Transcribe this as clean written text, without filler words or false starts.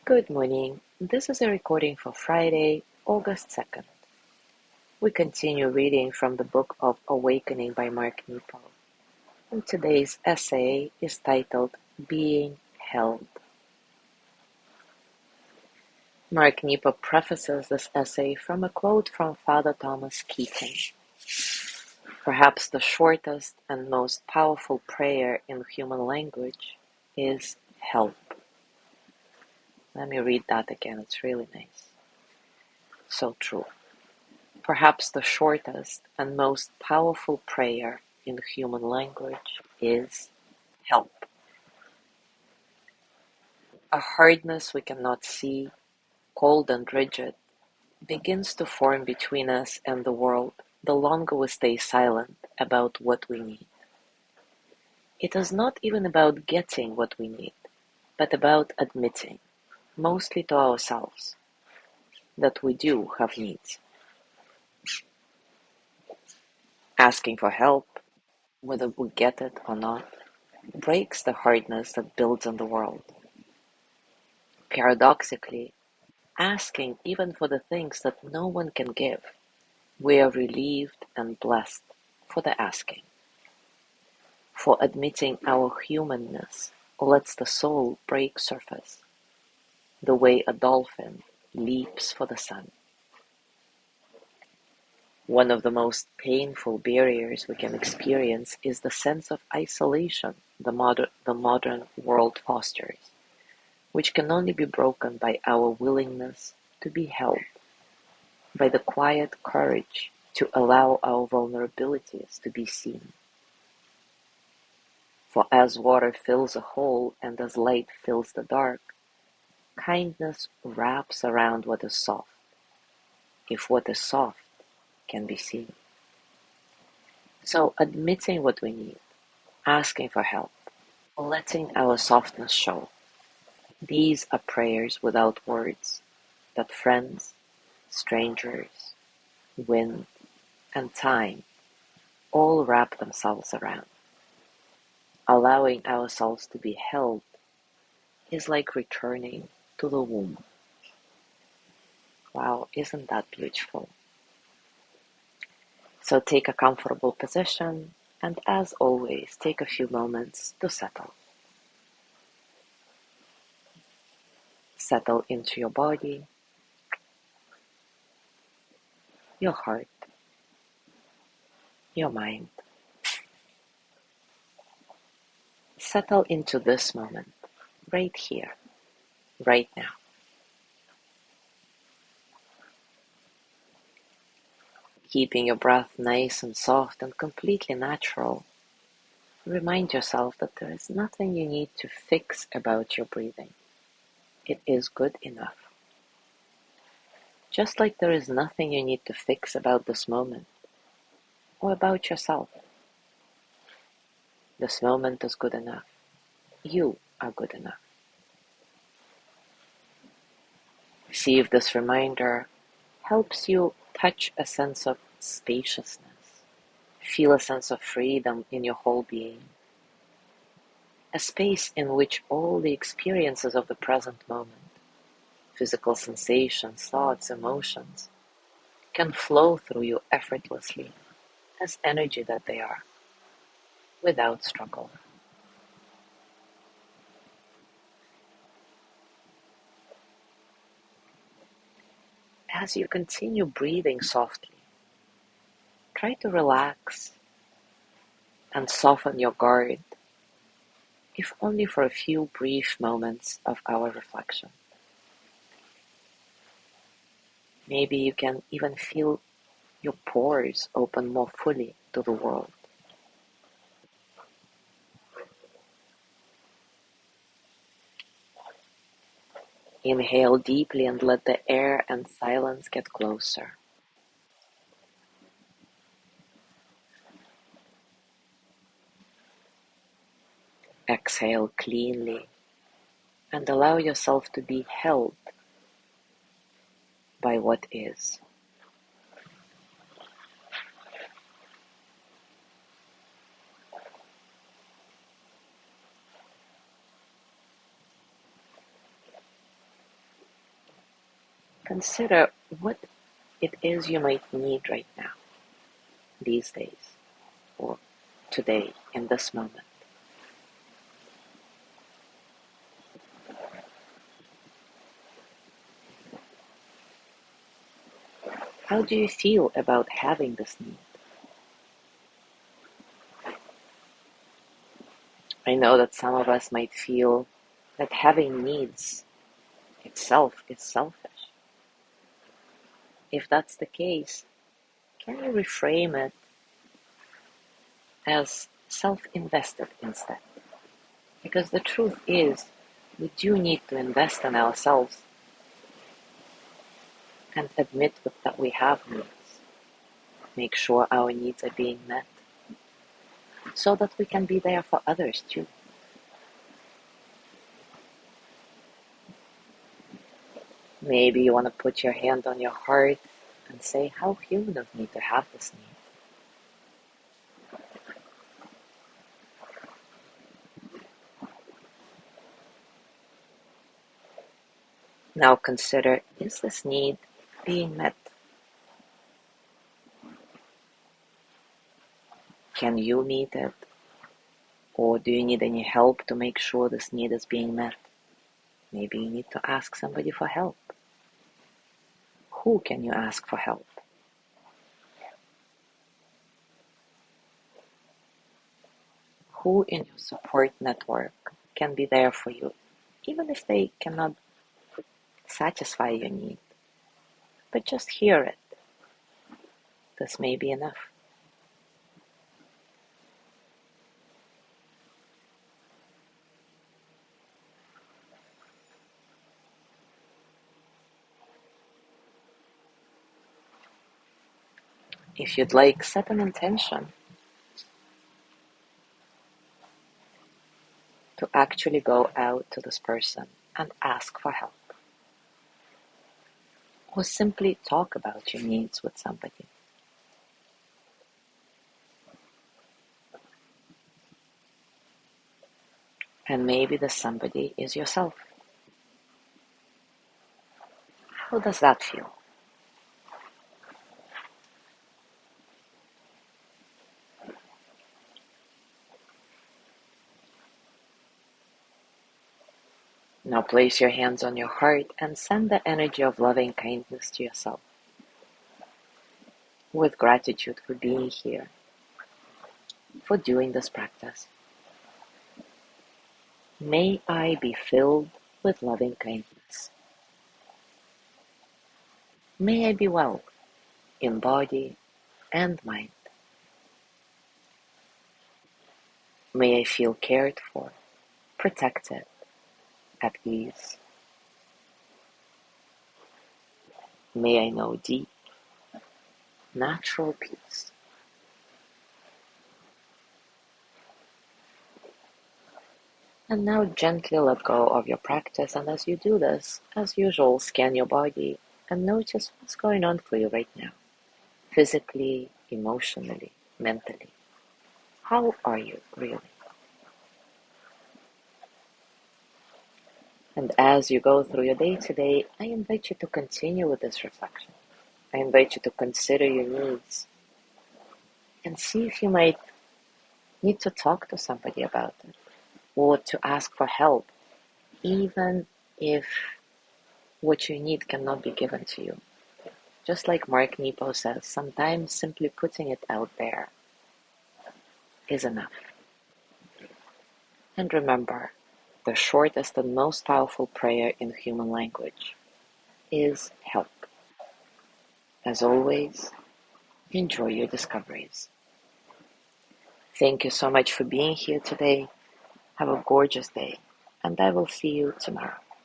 Good morning. This is a recording for Friday, August 2nd. We continue reading from the book of Awakening by Mark Nepo. And today's essay is titled Being Held. Mark Nepo prefaces this essay from a quote from Father Thomas Keating. Perhaps the shortest and most powerful prayer in human language is help. Let me read that again, it's really nice. So true. Perhaps the shortest and most powerful prayer in human language is help. A hardness we cannot see, cold and rigid, begins to form between us and the world the longer we stay silent about what we need. It is not even about getting what we need, but about admitting, mostly to ourselves, that we do have needs. Asking for help, whether we get it or not, breaks the hardness that builds on the world. Paradoxically, asking even for the things that no one can give, we are relieved and blessed for the asking. For admitting our humanness lets the soul break surface, the way a dolphin leaps for the sun. One of the most painful barriers we can experience is the sense of isolation the modern world fosters, which can only be broken by our willingness to be held, by the quiet courage to allow our vulnerabilities to be seen. For as water fills a hole and as light fills the dark, kindness wraps around what is soft, if what is soft can be seen. So admitting what we need, asking for help, letting our softness show, these are prayers without words that friends, strangers, wind, and time all wrap themselves around. Allowing ourselves to be held is like returning to the womb. Wow, isn't that beautiful? So take a comfortable position and, as always, take a few moments to settle. Settle into your body, your heart, your mind. Settle into this moment, right here, right now. Keeping your breath nice and soft and completely natural, remind yourself that there is nothing you need to fix about your breathing. It is good enough. Just like there is nothing you need to fix about this moment or about yourself. This moment is good enough. You are good enough. See if this reminder helps you touch a sense of spaciousness. Feel a sense of freedom in your whole being. A space in which all the experiences of the present moment, physical sensations, thoughts, emotions, can flow through you effortlessly as energy that they are, without struggle. As you continue breathing softly, try to relax and soften your guard, if only for a few brief moments of our reflection. Maybe you can even feel your pores open more fully to the world. Inhale deeply and let the air and silence get closer. Exhale cleanly and allow yourself to be held by what is. Consider what it is you might need right now, these days, or today, in this moment. How do you feel about having this need? I know that some of us might feel that having needs itself is selfish. If that's the case, can you reframe it as self-invested instead? Because the truth is, we do need to invest in ourselves and admit that we have needs. Make sure our needs are being met so that we can be there for others too. Maybe you want to put your hand on your heart and say how human of me to have this need. Now consider, is this need being met? Can you meet it? Or do you need any help to make sure this need is being met? Maybe you need to ask somebody for help. Who can you ask for help? Who in your support network can be there for you, even if they cannot satisfy your need? But just hear it. This may be enough. If you'd like, set an intention to actually go out to this person and ask for help. Or simply talk about your needs with somebody. And maybe the somebody is yourself. How does that feel? Now place your hands on your heart and send the energy of loving kindness to yourself. With gratitude for being here, for doing this practice. May I be filled with loving kindness. May I be well in body and mind. May I feel cared for, protected, at ease. May I know deep, natural peace. And now gently let go of your practice, and as you do this, as usual, scan your body and notice what's going on for you right now. Physically, emotionally, mentally. How are you really? And as you go through your day today, I invite you to continue with this reflection. I invite you to consider your needs and see if you might need to talk to somebody about it or to ask for help, even if what you need cannot be given to you. Just like Mark Nepo says, sometimes simply putting it out there is enough. And remember, the shortest and most powerful prayer in human language is help. As always, enjoy your discoveries. Thank you so much for being here today. Have a gorgeous day, and I will see you tomorrow.